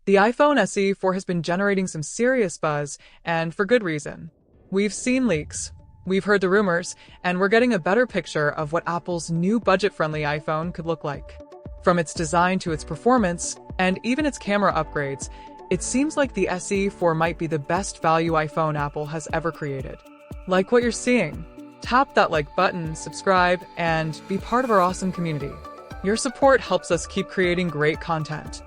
The iPhone SE4 has been generating some serious buzz, and for good reason. We've seen leaks, we've heard the rumors, and we're getting a better picture of what Apple's new budget-friendly iPhone could look like. From its design to its performance, and even its camera upgrades, it seems like the SE4 might be the best value iPhone Apple has ever created. Like what you're seeing? Tap that like button, subscribe, and be part of our awesome community. Your support helps us keep creating great content.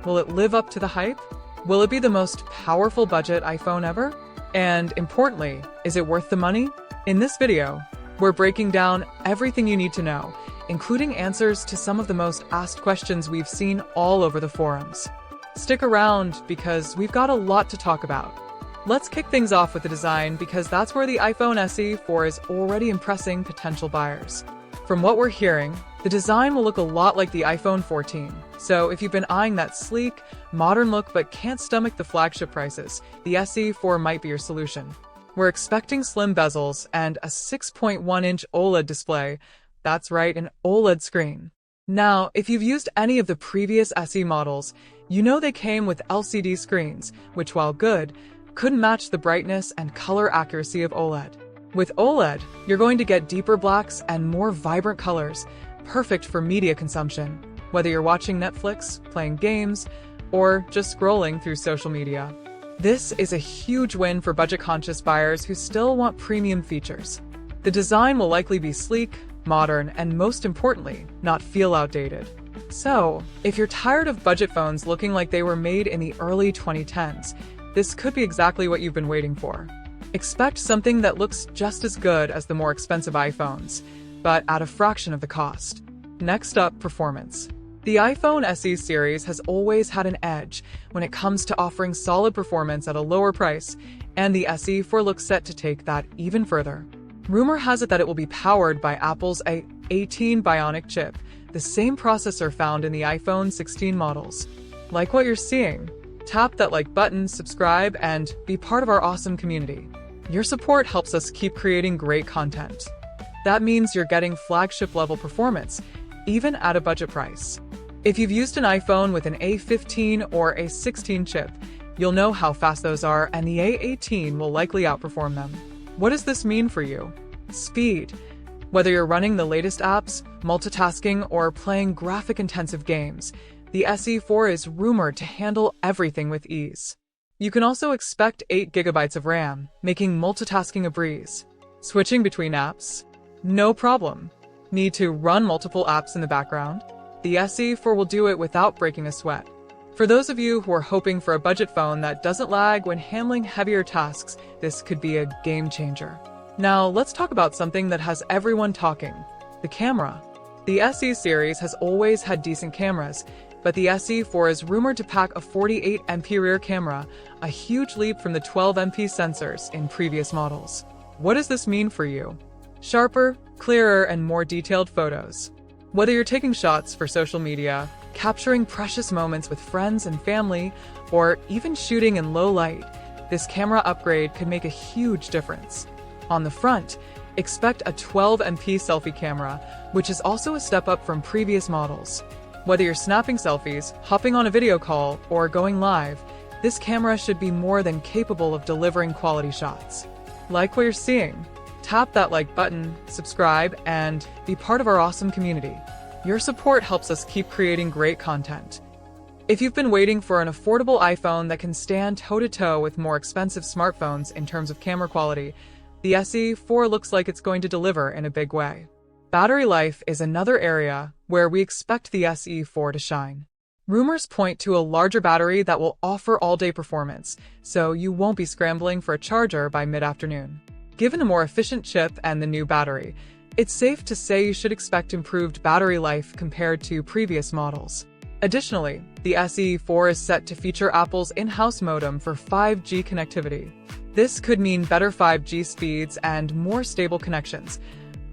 Will it live up to the hype? Will it be the most powerful budget iPhone ever? And importantly, is it worth the money? In this video, we're breaking down everything you need to know, including answers to some of the most asked questions we've seen all over the forums. Stick around because we've got a lot to talk about. Let's kick things off with the design because that's where the iPhone SE4 is already impressing potential buyers. From what we're hearing, the design will look a lot like the iPhone 14. So if you've been eyeing that sleek, modern look but can't stomach the flagship prices, the SE4 might be your solution. We're expecting slim bezels and a 6.1-inch OLED display. That's right, an OLED screen. Now, if you've used any of the previous SE models, you know they came with LCD screens, which while good, couldn't match the brightness and color accuracy of OLED. With OLED, you're going to get deeper blacks and more vibrant colors, perfect for media consumption, whether you're watching Netflix, playing games, or just scrolling through social media. This is a huge win for budget-conscious buyers who still want premium features. The design will likely be sleek, modern, and most importantly, not feel outdated. So, if you're tired of budget phones looking like they were made in the early 2010s, this could be exactly what you've been waiting for. Expect something that looks just as good as the more expensive iPhones, but at a fraction of the cost. Next up, performance. The iPhone SE series has always had an edge when it comes to offering solid performance at a lower price, and the SE4 looks set to take that even further. Rumor has it that it will be powered by Apple's A18 Bionic chip, the same processor found in the iPhone 16 models. Like what you're seeing? Tap that like button, subscribe, and be part of our awesome community. Your support helps us keep creating great content. That means you're getting flagship-level performance, even at a budget price. If you've used an iPhone with an A15 or A16 chip, you'll know how fast those are, and the A18 will likely outperform them. What does this mean for you? Speed. Whether you're running the latest apps, multitasking, or playing graphic-intensive games, the SE4 is rumored to handle everything with ease. You can also expect 8 GB of RAM, making multitasking a breeze. Switching between apps? No problem. Need to run multiple apps in the background? The SE4 will do it without breaking a sweat. For those of you who are hoping for a budget phone that doesn't lag when handling heavier tasks, this could be a game changer. Now, let's talk about something that has everyone talking: the camera. The SE series has always had decent cameras, but the SE4 is rumored to pack a 48MP rear camera, a huge leap from the 12MP sensors in previous models. What does this mean for you? Sharper, clearer, and more detailed photos. Whether you're taking shots for social media, capturing precious moments with friends and family, or even shooting in low light, this camera upgrade could make a huge difference. On the front, expect a 12MP selfie camera, which is also a step up from previous models. Whether you're snapping selfies, hopping on a video call, or going live, this camera should be more than capable of delivering quality shots. Like what you're seeing? Tap that like button, subscribe, and be part of our awesome community. Your support helps us keep creating great content. If you've been waiting for an affordable iPhone that can stand toe-to-toe with more expensive smartphones in terms of camera quality, the SE4 looks like it's going to deliver in a big way. Battery life is another area where we expect the SE4 to shine. Rumors point to a larger battery that will offer all-day performance, so you won't be scrambling for a charger by mid-afternoon. Given a more efficient chip and the new battery, it's safe to say you should expect improved battery life compared to previous models. Additionally, the SE4 is set to feature Apple's in-house modem for 5G connectivity. This could mean better 5G speeds and more stable connections,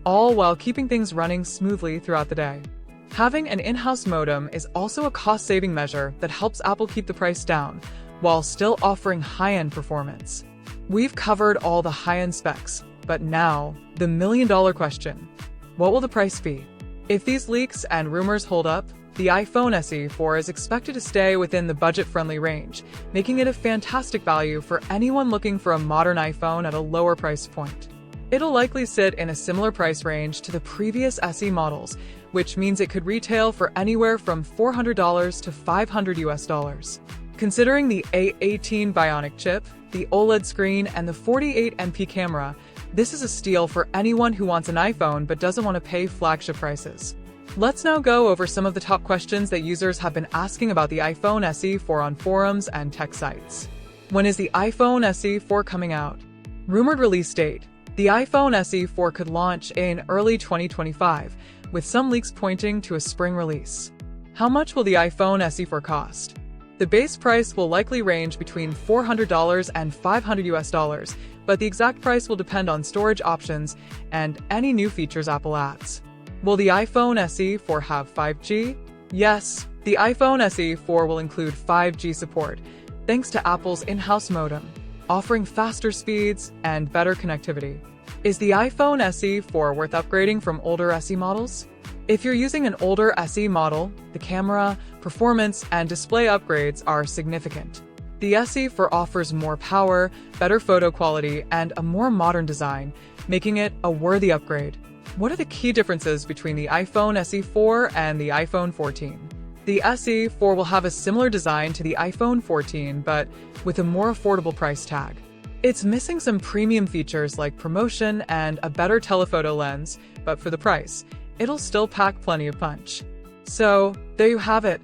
all while keeping things running smoothly throughout the day. Having an in-house modem is also a cost-saving measure that helps Apple keep the price down, while still offering high-end performance. We've covered all the high-end specs, but now, the million-dollar question: what will the price be? If these leaks and rumors hold up, the iPhone SE4 is expected to stay within the budget-friendly range, making it a fantastic value for anyone looking for a modern iPhone at a lower price point. It'll likely sit in a similar price range to the previous SE models, which means it could retail for anywhere from $400 to $500. Considering the A18 Bionic chip, the OLED screen, and the 48MP camera, this is a steal for anyone who wants an iPhone but doesn't want to pay flagship prices. Let's now go over some of the top questions that users have been asking about the iPhone SE4 on forums and tech sites. When is the iPhone SE4 coming out? Rumored release date. The iPhone SE4 could launch in early 2025, with some leaks pointing to a spring release. How much will the iPhone SE4 cost? The base price will likely range between $400 and $500, but the exact price will depend on storage options and any new features Apple adds. Will the iPhone SE4 have 5G? Yes, the iPhone SE4 will include 5G support, thanks to Apple's in-house modem, offering faster speeds and better connectivity. Is the iPhone SE4 worth upgrading from older SE models? If you're using an older SE model, the camera, performance, and display upgrades are significant. The SE4 offers more power, better photo quality, and a more modern design, making it a worthy upgrade. What are the key differences between the iPhone SE4 and the iPhone 14? The SE4 will have a similar design to the iPhone 14, but with a more affordable price tag. It's missing some premium features like promotion and a better telephoto lens, but for the price, it'll still pack plenty of punch. So, there you have it.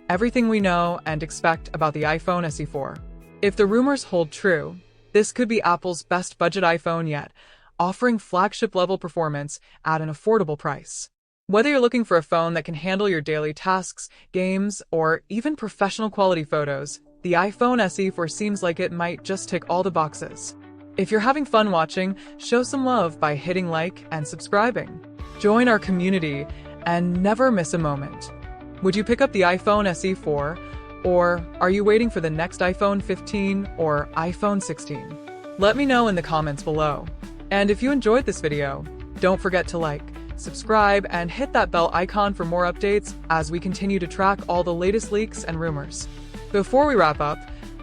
Everything we know and expect about the iPhone SE4. If the rumors hold true, this could be Apple's best budget iPhone yet, offering flagship-level performance at an affordable price. Whether you're looking for a phone that can handle your daily tasks, games, or even professional quality photos, the iPhone SE4 seems like it might just tick all the boxes. If you're having fun watching, show some love by hitting like and subscribing. Join our community and never miss a moment. Would you pick up the iPhone SE4, or are you waiting for the next iPhone 15 or iPhone 16? Let me know in the comments below. And if you enjoyed this video, don't forget to like, subscribe, and hit that bell icon for more updates as we continue to track all the latest leaks and rumors. Before we wrap up,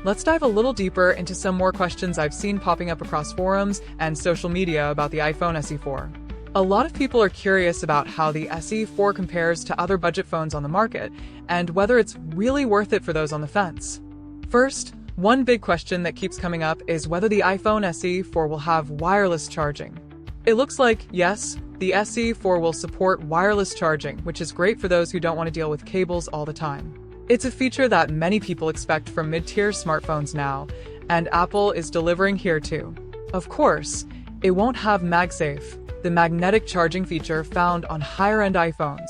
let's dive a little deeper into some more questions I've seen popping up across forums and social media about the iPhone SE4. A lot of people are curious about how the SE4 compares to other budget phones on the market, and whether it's really worth it for those on the fence. First, one big question that keeps coming up is whether the iPhone SE4 will have wireless charging. It looks like, yes, the SE4 will support wireless charging, which is great for those who don't want to deal with cables all the time. It's a feature that many people expect from mid-tier smartphones now, and Apple is delivering here too. Of course, it won't have MagSafe, the magnetic charging feature found on higher-end iPhones,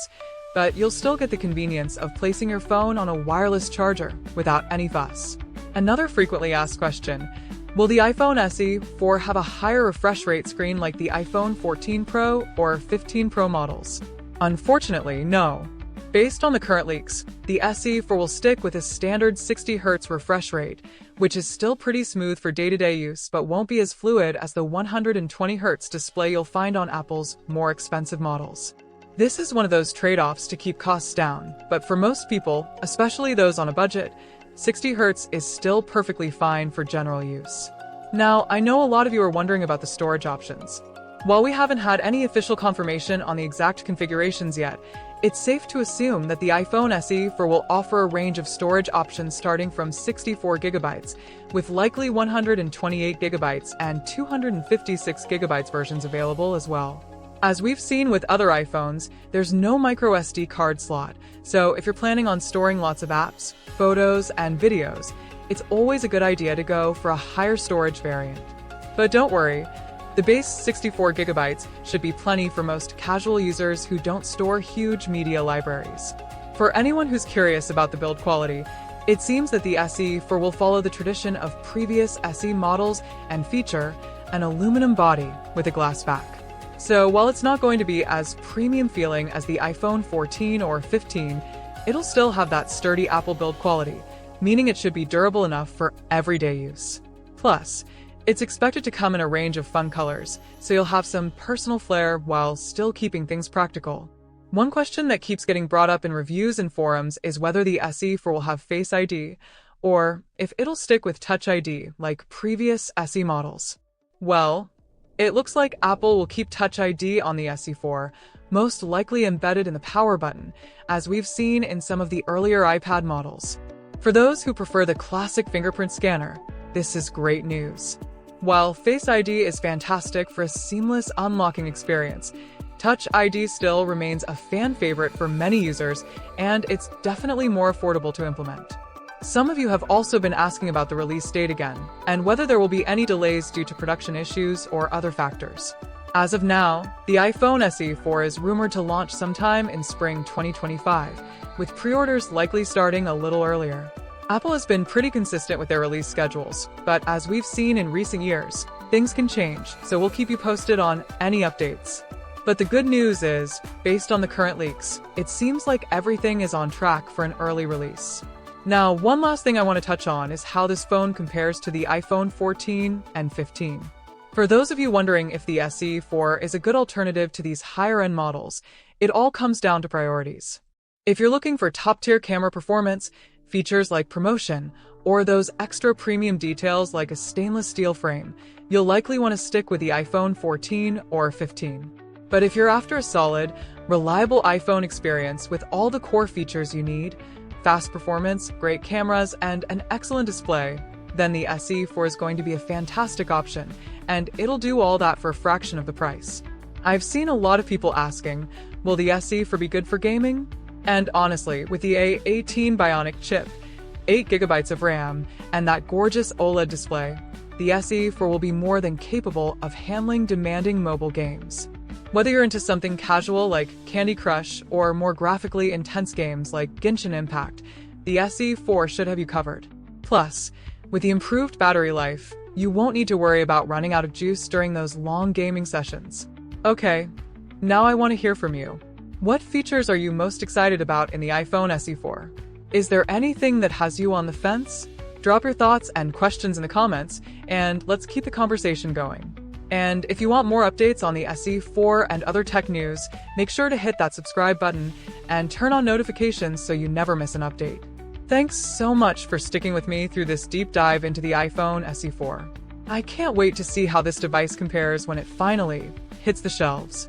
but you'll still get the convenience of placing your phone on a wireless charger without any fuss. Another frequently asked question, will the iPhone SE4 have a higher refresh rate screen like the iPhone 14 Pro or 15 Pro models? Unfortunately, no. Based on the current leaks, the SE4 will stick with a standard 60Hz refresh rate, which is still pretty smooth for day-to-day use but won't be as fluid as the 120Hz display you'll find on Apple's more expensive models. This is one of those trade-offs to keep costs down, but for most people, especially those on a budget, 60Hz is still perfectly fine for general use. Now, I know a lot of you are wondering about the storage options. While we haven't had any official confirmation on the exact configurations yet, it's safe to assume that the iPhone SE4 will offer a range of storage options starting from 64GB, with likely 128GB and 256GB versions available as well. As we've seen with other iPhones, there's no microSD card slot, so if you're planning on storing lots of apps, photos, and videos, it's always a good idea to go for a higher storage variant. But don't worry, the base 64GB should be plenty for most casual users who don't store huge media libraries. For anyone who's curious about the build quality, it seems that the SE4 will follow the tradition of previous SE models and feature an aluminum body with a glass back. So while it's not going to be as premium feeling as the iPhone 14 or 15, it'll still have that sturdy Apple build quality, meaning it should be durable enough for everyday use. Plus, it's expected to come in a range of fun colors, so you'll have some personal flair while still keeping things practical. One question that keeps getting brought up in reviews and forums is whether the SE4 will have Face ID, or if it'll stick with Touch ID like previous SE models. Well, it looks like Apple will keep Touch ID on the SE4, most likely embedded in the power button, as we've seen in some of the earlier iPad models. For those who prefer the classic fingerprint scanner, this is great news. While Face ID is fantastic for a seamless unlocking experience, Touch ID still remains a fan favorite for many users, and it's definitely more affordable to implement. Some of you have also been asking about the release date again, and whether there will be any delays due to production issues or other factors. As of now, the iPhone SE4 is rumored to launch sometime in spring 2025, with pre-orders likely starting a little earlier. Apple has been pretty consistent with their release schedules, but as we've seen in recent years, things can change, so we'll keep you posted on any updates. But the good news is, based on the current leaks, it seems like everything is on track for an early release. Now, one last thing I want to touch on is how this phone compares to the iPhone 14 and 15. For those of you wondering if the SE4 is a good alternative to these higher-end models, it all comes down to priorities. If you're looking for top-tier camera performance, features like promotion, or those extra premium details like a stainless steel frame, you'll likely want to stick with the iPhone 14 or 15. But if you're after a solid, reliable iPhone experience with all the core features you need, fast performance, great cameras, and an excellent display, then the SE4 is going to be a fantastic option, and it'll do all that for a fraction of the price. I've seen a lot of people asking, will the SE4 be good for gaming? And honestly, with the A18 Bionic chip, 8GB of RAM, and that gorgeous OLED display, the SE4 will be more than capable of handling demanding mobile games. Whether you're into something casual like Candy Crush or more graphically intense games like Genshin Impact, the SE4 should have you covered. Plus, with the improved battery life, you won't need to worry about running out of juice during those long gaming sessions. Okay, now I want to hear from you. What features are you most excited about in the iPhone SE4? Is there anything that has you on the fence? Drop your thoughts and questions in the comments, and let's keep the conversation going. And if you want more updates on the SE4 and other tech news, make sure to hit that subscribe button and turn on notifications so you never miss an update. Thanks so much for sticking with me through this deep dive into the iPhone SE4. I can't wait to see how this device compares when it finally hits the shelves.